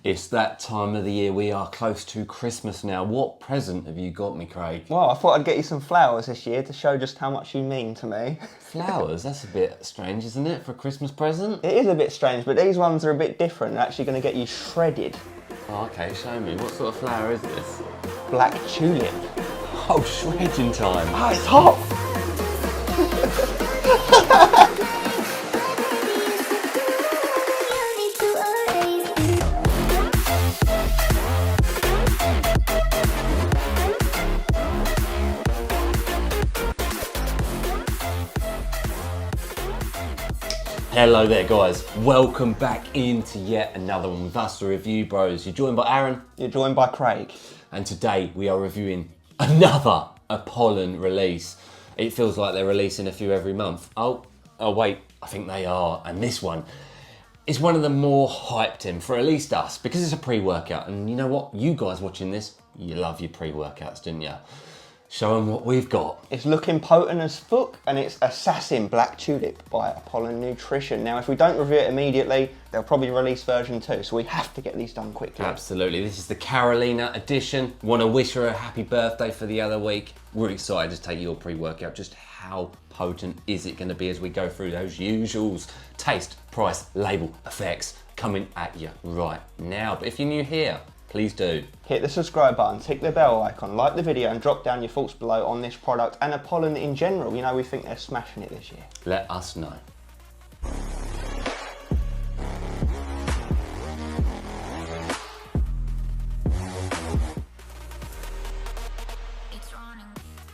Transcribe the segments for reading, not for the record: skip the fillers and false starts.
It's that time of the year. We are close to Christmas now. What present have you got me, Craig? Well, I thought I'd get you some flowers this year to show just how much you mean to me. Flowers? That's a bit strange, isn't it, for a Christmas present? It is a bit strange, but these ones are a bit different. They're actually going to get you shredded. Oh, okay, show me. What sort of flower is this? Black tulip. Oh, shredding time. Ah, it's hot! Hello there, guys. Welcome back into yet another one with us, the Review Bros. You're joined by Aaron. You're joined by Craig. And today we are reviewing another Apollon release. It feels like they're releasing a few every month. Oh wait, I think they are. And this one is one of the more hyped in for at least us, because it's a pre-workout. And you know what? You guys watching this, you love your pre-workouts, didn't you? Show them what we've got. It's looking potent as fuck, and it's Assassin Black Tulip by Apollon Nutrition. Now, if we don't review it immediately, they'll probably release version 2, so we have to get these done quickly. Absolutely. This is the Carolina edition. Want to wish her a happy birthday for the other week. We're excited to take your pre-workout. Just how potent is it going to be as we go through those usuals? Taste, price, label, effects coming at you right now. But if you're new here, please do hit the subscribe button, tick the bell icon, like the video, and drop down your thoughts below on this product and Apollon in general. You know, we think they're smashing it this year. Let us know.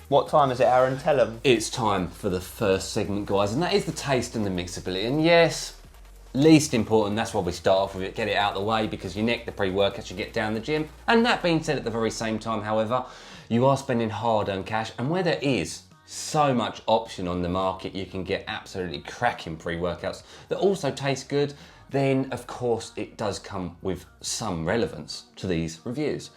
What time is it, Aaron? Tell them. It's time for the first segment, guys, and that is the taste and the mixability. And yes, least important, that's why we start off with it, get it out of the way, because you neck the pre-workouts, you get down the gym. And that being said, at the very same time, however, you are spending hard-earned cash, and where there is so much option on the market, you can get absolutely cracking pre-workouts that also taste good, then of course it does come with some relevance to these reviews.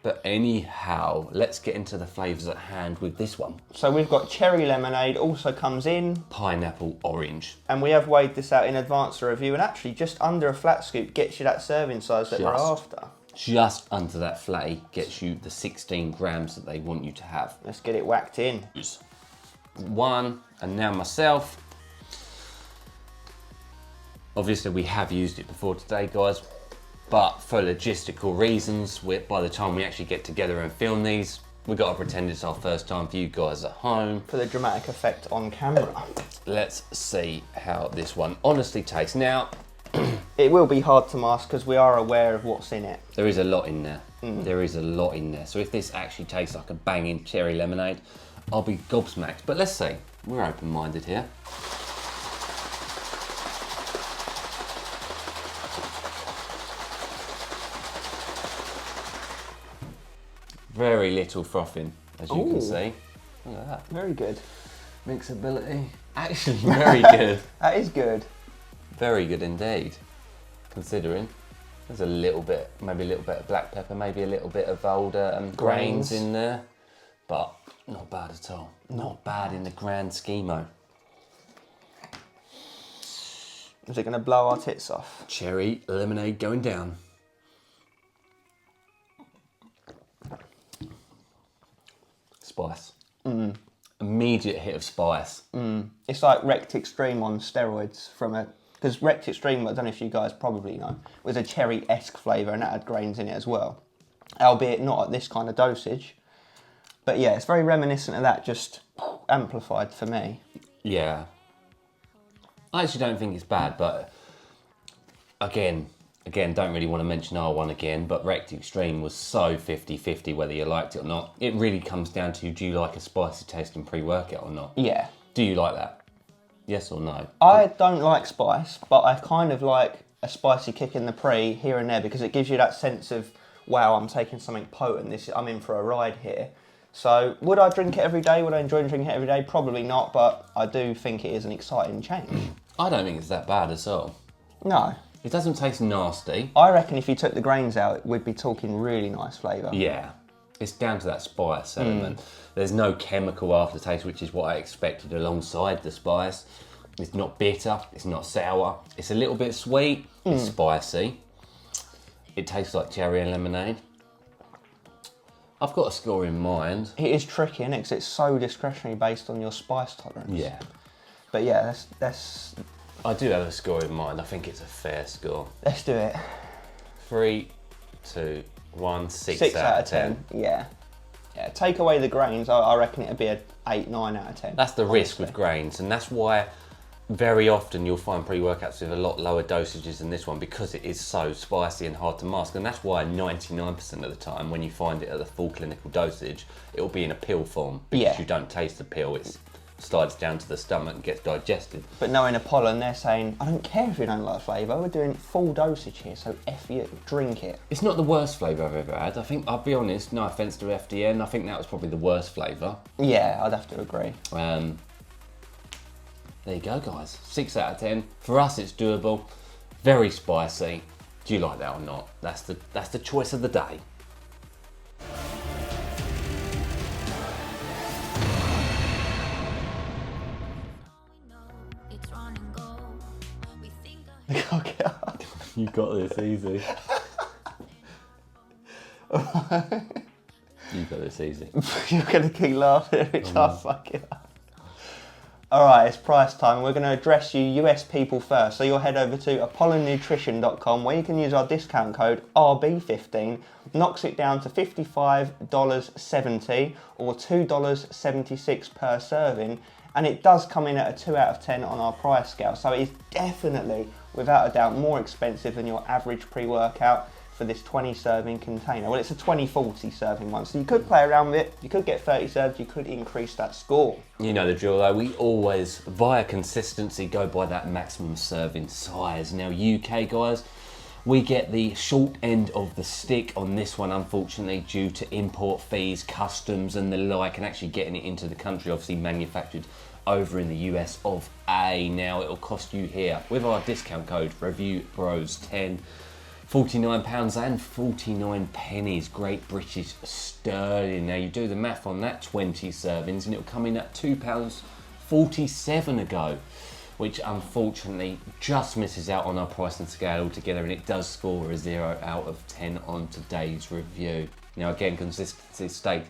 But anyhow, let's get into the flavours at hand with this one. So we've got cherry lemonade, also comes in pineapple orange. And we have weighed this out in advance of review, and actually just under a flat scoop gets you that serving size that we're after. Just under that flatty gets you the 16 grams that they want you to have. Let's get it whacked in. One, and now myself. Obviously we have used it before today, guys, but for logistical reasons, by the time we actually get together and film these, we've got to pretend it's our first time for you guys at home. For the dramatic effect on camera. Let's see how this one honestly tastes. Now, it will be hard to mask because we are aware of what's in it. There is a lot in there. There is a lot in there. So if this actually tastes like a banging cherry lemonade, I'll be gobsmacked. But let's see, we're open-minded here. Very little frothing, as you can see. Look at that. Very good. Mixability. Actually, very good. That is good. Very good indeed. Considering there's a little bit, maybe a little bit of black pepper, maybe a little bit of older grains in there, but not bad at all. Not bad in the grand schemo. Is it going to blow our tits off? Cherry lemonade going down. Spice. Immediate hit of spice. It's like Rect Extreme on steroids because Rect Extreme, I don't know if you guys probably know, was a cherry-esque flavour and that had grains in it as well. Albeit not at this kind of dosage. But yeah, it's very reminiscent of that, just amplified for me. Yeah. I actually don't think it's bad, but again, don't really want to mention R1 again, but Rect Extreme was so 50-50 whether you liked it or not. It really comes down to, do you like a spicy tasting pre-workout or not? Yeah. Do you like that? Yes or no? I don't like spice, but I kind of like a spicy kick in the pre here and there because it gives you that sense of, wow, I'm taking something potent. I'm in for a ride here. So would I drink it every day? Would I enjoy drinking it every day? Probably not, but I do think it is an exciting change. I don't think it's that bad at all. No. It doesn't taste nasty. I reckon if you took the grains out, we'd be talking really nice flavour. Yeah, it's down to that spice element. There's no chemical aftertaste, which is what I expected alongside the spice. It's not bitter, it's not sour. It's a little bit sweet, it's spicy. It tastes like cherry and lemonade. I've got a score in mind. It is tricky, isn't it? Because it's so discretionary based on your spice tolerance. Yeah. But yeah, that's... I do have a score in mind. I think it's a fair score. Let's do it. 3, 2, 1, 6 6 out of 10. Yeah. Yeah, take away the grains, I reckon it'd be a 8, 9 out of 10. That's the honestly. risk with grains, and that's why very often you'll find pre-workouts with a lot lower dosages than this one because it is so spicy and hard to mask. And that's why 99% of the time when you find it at the full clinical dosage, it will be in a pill form because you don't taste the pill. It slides down to the stomach and gets digested. But knowing Apollon, they're saying, I don't care if you don't like flavour, we're doing full dosage here, so F you, drink it. It's not the worst flavour I've ever had. I think, I'll be honest, no offence to FDN, I think that was probably the worst flavour. Yeah, I'd have to agree. There you go, guys. 6 out of 10. For us, it's doable. Very spicy. Do you like that or not? That's the choice of the day. You got this easy. You got this easy. You're going to keep laughing every time I fuck it up. Alright, it's price time. We're going to address you US people first. So you'll head over to apollonnutrition.com where you can use our discount code RB15. Knocks it down to $55.70 or $2.76 per serving. And it does come in at a 2 out of 10 on our price scale. So it is definitely, without a doubt, more expensive than your average pre-workout for this 20 serving container. Well, it's a 20-40 serving one, so you could play around with it, you could get 30 serves, you could increase that score. You know the drill though, we always, via consistency, go by that maximum serving size. Now UK guys, we get the short end of the stick on this one, unfortunately, due to import fees, customs and the like, and actually getting it into the country, obviously manufactured over in the US of A. Now it'll cost you here, with our discount code, ReviewBros10, £49 and 49 pennies, Great British Sterling. Now you do the math on that 20 servings and it'll come in at £2.47 a go, which unfortunately just misses out on our pricing scale altogether, and it does score a 0 out of 10 on today's review. Now again, consistency state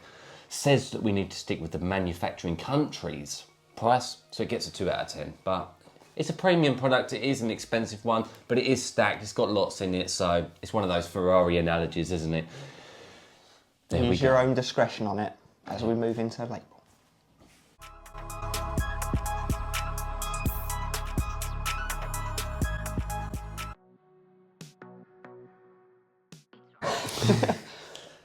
says that we need to stick with the manufacturing country's price, so it gets a 2 out of 10, but it's a premium product, it is an expensive one, but it is stacked, it's got lots in it, so it's one of those Ferrari analogies, isn't it? There Use your own discretion on it as we move into label.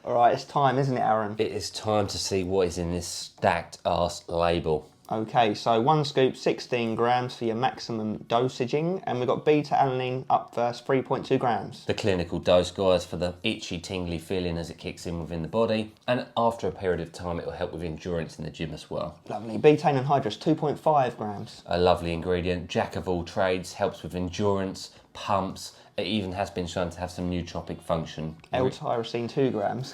Alright, it's time, isn't it, Aaron? It is time to see what is in this stacked ass label. Okay, so 1 scoop, 16 grams for your maximum dosaging, and we've got beta-alanine up first, 3.2 grams. The clinical dose, guys, for the itchy, tingly feeling as it kicks in within the body, and after a period of time, it will help with endurance in the gym as well. Lovely. Betaine anhydrous, 2.5 grams. A lovely ingredient, jack of all trades, helps with endurance, pumps. It even has been shown to have some nootropic function. L-tyrosine, 2 grams.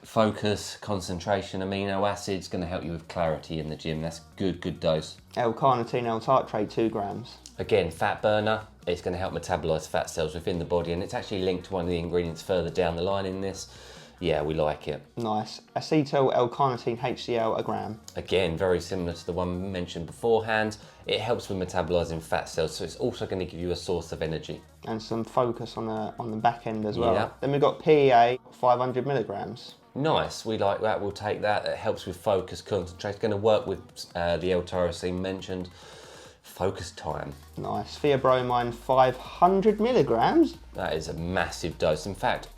Focus, concentration, amino acids, going to help you with clarity in the gym. That's good dose. L-carnitine, L-tartrate, 2 grams. Again, fat burner. It's going to help metabolise fat cells within the body, and it's actually linked to one of the ingredients further down the line in this. Yeah, we like it. Nice. Acetyl L-carnitine, HCl, a gram. Again, very similar to the one mentioned beforehand. It helps with metabolising fat cells, so it's also going to give you a source of energy. And some focus on the back end as well. Yeah. Then we've got PEA, 500 milligrams. Nice, we like that, we'll take that. It helps with focus, concentration. It's going to work with the L-tyrosine mentioned. Focus time. Nice. Theobromine, 500 milligrams. That is a massive dose. In fact,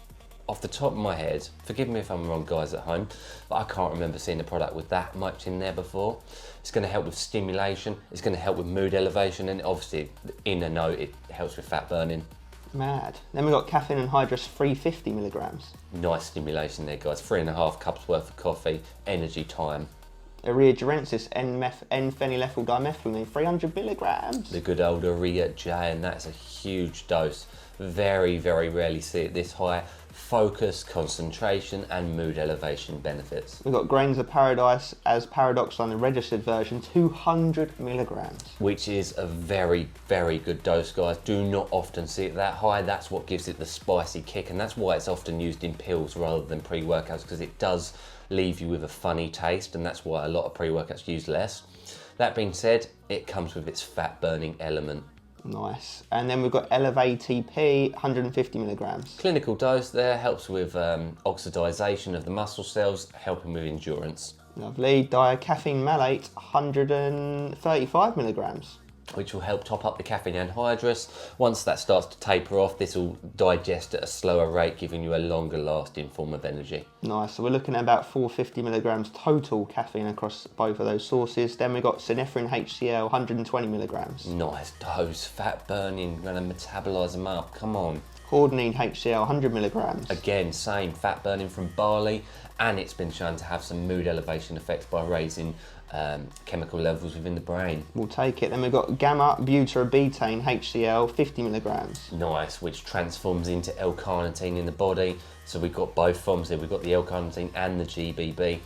off the top of my head, forgive me if I'm wrong guys at home, but I can't remember seeing a product with that much in there before. It's going to help with stimulation, it's going to help with mood elevation, and obviously in a note it helps with fat burning. Mad. Then we've got caffeine anhydrous, 350 milligrams. Nice stimulation there guys, 3.5 cups worth of coffee, energy time. Urea-gerensis, N-phenylethyl dimethylene, 300 milligrams. The good old urea J, and that's a huge dose. Very, very rarely see it this high. Focus, concentration, and mood elevation benefits. We've got Grains of Paradise as Paradox on the registered version, 200 milligrams. Which is a very, very good dose, guys. Do not often see it that high. That's what gives it the spicy kick, and that's why it's often used in pills rather than pre-workouts, because it does leave you with a funny taste, and that's why a lot of pre-workouts use less. That being said, it comes with its fat burning element. Nice. And then we've got Elevate ATP, 150 milligrams. Clinical dose there helps with oxidization of the muscle cells, helping with endurance. Lovely. Dicaffeine malate, 135 milligrams. Which will help top up the caffeine anhydrous. Once that starts to taper off, this will digest at a slower rate, giving you a longer lasting form of energy. Nice, so we're looking at about 450 milligrams total caffeine across both of those sources. Then we've got Synephrine HCl, 120 milligrams. Nice dose, fat burning, gonna metabolise them up, come on. Hordenine HCl, 100 milligrams. Again, same, fat burning from barley, and it's been shown to have some mood elevation effects by raising chemical levels within the brain. We'll take it. Then we've got gamma butyrobetane HCl, 50 milligrams. Nice, which transforms into L-carnitine in the body. So we've got both forms here. We've got the L-carnitine and the GBB.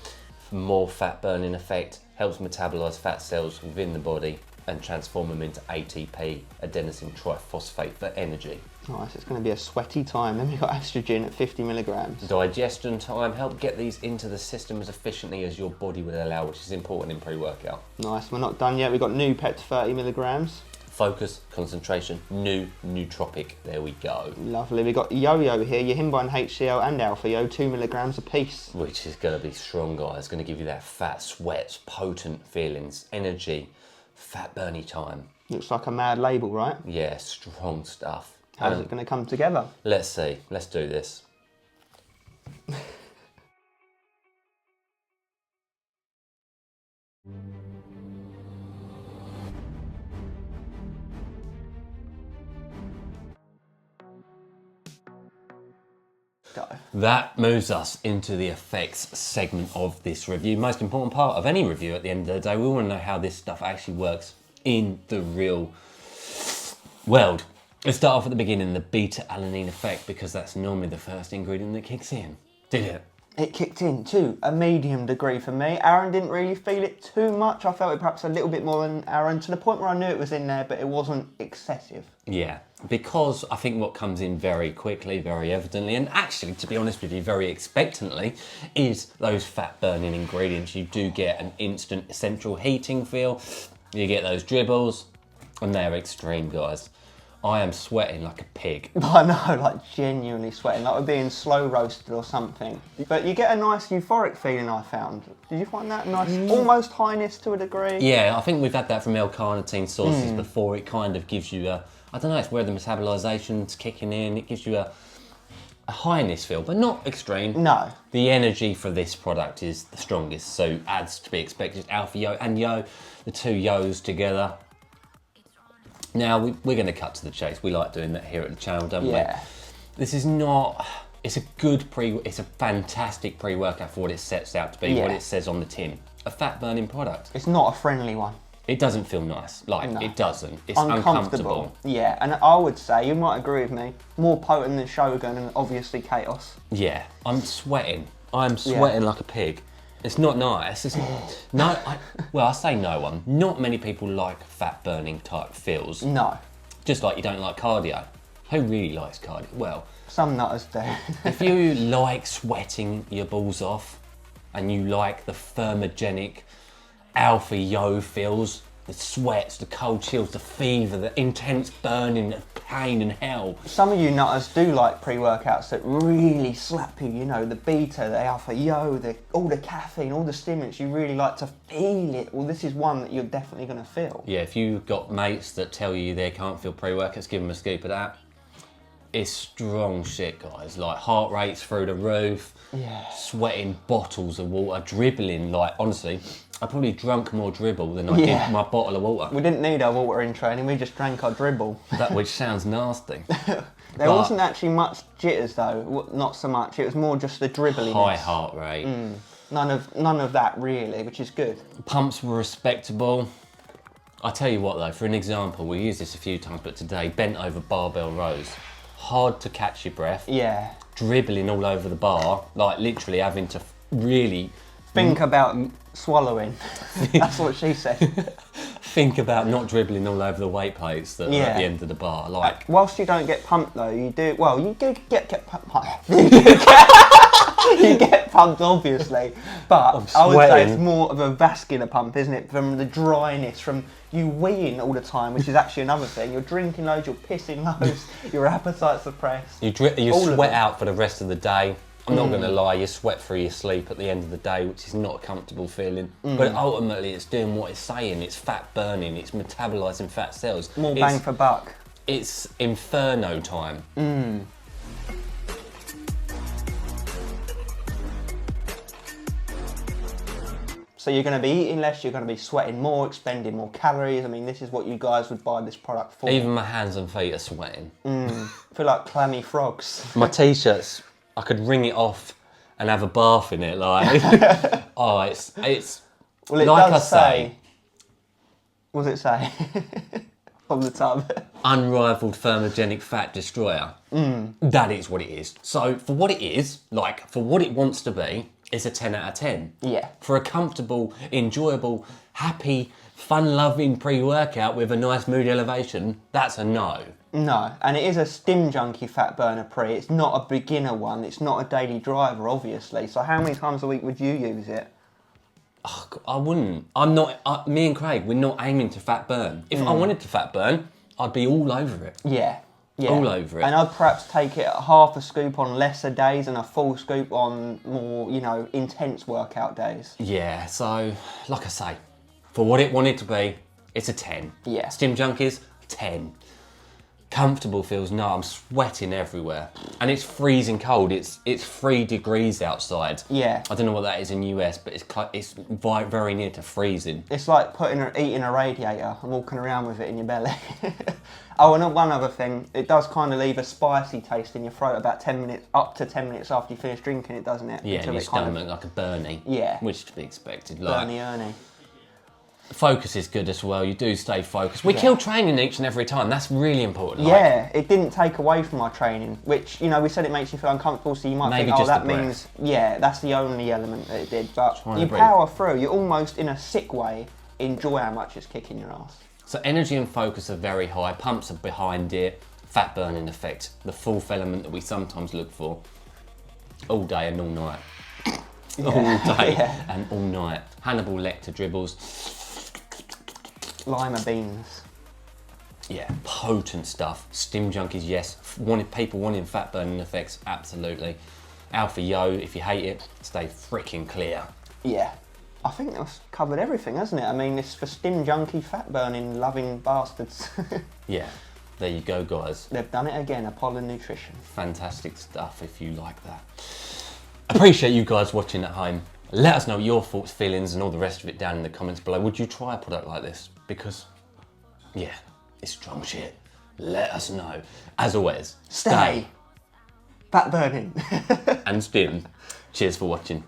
More fat burning effect, helps metabolise fat cells within the body and transform them into ATP, adenosine triphosphate, for energy. Nice, it's going to be a sweaty time. Then we've got estrogen at 50 milligrams. Digestion time, help get these into the system as efficiently as your body would allow, which is important in pre-workout. Nice, we're not done yet. We've got Nupet, 30 milligrams. Focus, concentration, nootropic, there we go. Lovely, we've got Yo-Yo here, Yohimbine HCl and Alpha Yo, 2 milligrams a piece. Which is going to be strong, guys. It's going to give you that fat, sweat, potent feelings, energy, fat burning time. Looks like a mad label, right? Yeah, strong stuff. How's it going to come together? Let's see. Let's do this. Go. That moves us into the effects segment of this review. Most important part of any review at the end of the day. We want to know how this stuff actually works in the real world. Let's start off at the beginning, the beta-alanine effect, because that's normally the first ingredient that kicks in. Did it? It kicked in to a medium degree for me. Aaron didn't really feel it too much. I felt it perhaps a little bit more than Aaron, to the point where I knew it was in there, but it wasn't excessive. Yeah, because I think what comes in very quickly, very evidently, and actually, to be honest with you, very expectantly, is those fat-burning ingredients. You do get an instant central heating feel. You get those dribbles, and they're extreme, guys. I am sweating like a pig. I know, like genuinely sweating, like we're being slow roasted or something. But you get a nice euphoric feeling, I found. Did you find that nice, almost highness to a degree? Yeah, I think we've had that from L-carnitine sources before. It kind of gives you a, I don't know, it's where the metabolization's kicking in. It gives you a highness feel, but not extreme. No. The energy for this product is the strongest, so as to be expected. Alpha Yo and Yo, the two Yos together. Now, we're going to cut to the chase. We like doing that here at the channel, don't we? This is not... It's a good it's a fantastic pre-workout for what it sets out to be, what it says on the tin. A fat-burning product. It's not a friendly one. It doesn't feel nice. Like, No. it doesn't. It's uncomfortable. Yeah, and I would say, you might agree with me, more potent than Shogun and obviously Chaos. Yeah, I'm sweating. I'm sweating like a pig. It's not nice. It's no. I say no one. Not many people like fat burning type feels. No. Just like you don't like cardio. Who really likes cardio? Well, some nutters do. if you like sweating your balls off, and you like the thermogenic Alpha Yo feels, the sweats, the cold chills, the fever, the intense burning, the pain and hell. Some of you nutters do like pre-workouts that really slap you, you know, the beta, the Alpha Yo, all the caffeine, all the stimulants, you really like to feel it. Well, this is one that you're definitely going to feel. Yeah, if you've got mates that tell you they can't feel pre-workouts, give them a scoop of that. It's strong shit, guys. Like, heart rates through the roof, sweating bottles of water, dribbling. Like, honestly, I probably drunk more dribble than I did my bottle of water. We didn't need our water in training, we just drank our dribble. That which sounds nasty. There wasn't actually much jitters though, not so much. It was more just the dribbliness. High heart rate. None of that really, which is good. Pumps were respectable. I tell you what though, for an example, we used this a few times, but today, bent over barbell rows. hard to catch your breath, Yeah. dribbling all over the bar, like literally having to really Think about swallowing. That's what she said. think about not dribbling all over the weight plates that are at the end of the bar. Like, whilst you don't get pumped though, you do. Well, you do get pumped. You get pumped, obviously, but I would say sweating. it's more of a vascular pump, isn't it? From the dryness, from you weeing all the time, which is actually another thing. You're drinking loads, you're pissing loads, your appetite's suppressed. you All of sweat it. out for the rest of the day. I'm not going to lie, you sweat through your sleep at the end of the day, which is not a comfortable feeling. But ultimately, it's doing what it's saying. It's fat burning. It's metabolising fat cells. More bang for buck. It's inferno time. So you're going to be eating less, you're going to be sweating more, expending more calories. I mean, this is what you guys would buy this product for. Even my hands and feet are sweating. I feel like clammy frogs. My t-shirts, I could wring it off and have a bath in it. Like, oh, it's Well, it like does I say, what does it say? On the tub. unrivaled thermogenic fat destroyer. That is what it is. So for what it is, like for what it wants to be, it's a 10 out of 10. Yeah. For a comfortable, enjoyable, happy, fun-loving pre-workout with a nice mood elevation, that's a no. No, and it is a stim junkie fat burner pre. It's not a beginner one. It's not a daily driver, obviously. So how many times a week would you use it? I wouldn't. I'm not. Me and Craig, we're not aiming to fat burn. If I wanted to fat burn, I'd be all over it. Yeah. All over it. And I'd perhaps take it half a scoop on lesser days and a full scoop on more, intense workout days. Yeah. So, like I say, for what it wanted to be, it's a 10. Yeah. Stim junkies, 10. Comfortable feels, no, I'm sweating everywhere. And it's freezing cold. It's 3 degrees outside. Yeah. I don't know what that is in US, but it's very near to freezing. It's like eating a radiator and walking around with it in your belly. Oh, and one other thing, it does kind of leave a spicy taste in your throat about 10 minutes, up to 10 minutes after you finish drinking it, doesn't it? Yeah, Until and your it kind stomach like a Bernie. Yeah. Which is to be expected. Bernie Ernie. Focus is good as well. You do stay focused. We kill training each and every time. That's really important. Yeah, it didn't take away from my training, which, we said it makes you feel uncomfortable, so you might Maybe think, just that the means, that's the only element that it did. But Trying to you breathe. power through. You almost, in a sick way, enjoy how much it's kicking your ass. So energy and focus are very high. Pumps are behind it. Fat burning effect. The fourth element that we sometimes look for. All day and all night. All day and all night. Hannibal Lecter dribbles. Lima beans. Yeah, potent stuff. Stim junkies, yes. People wanting fat burning effects, absolutely. Alpha Yo, if you hate it, stay freaking clear. Yeah. I think that's covered everything, hasn't it? I mean, it's for stim junkie, fat burning, loving bastards. Yeah, there you go, guys. They've done it again, Apollon Nutrition. Fantastic stuff if you like that. Appreciate you guys watching at home. Let us know your thoughts, feelings, and all the rest of it down in the comments below. Would you try a product like this? Because, yeah, it's strong shit. Let us know. As always, Stay fat burning. and stim. Cheers for watching.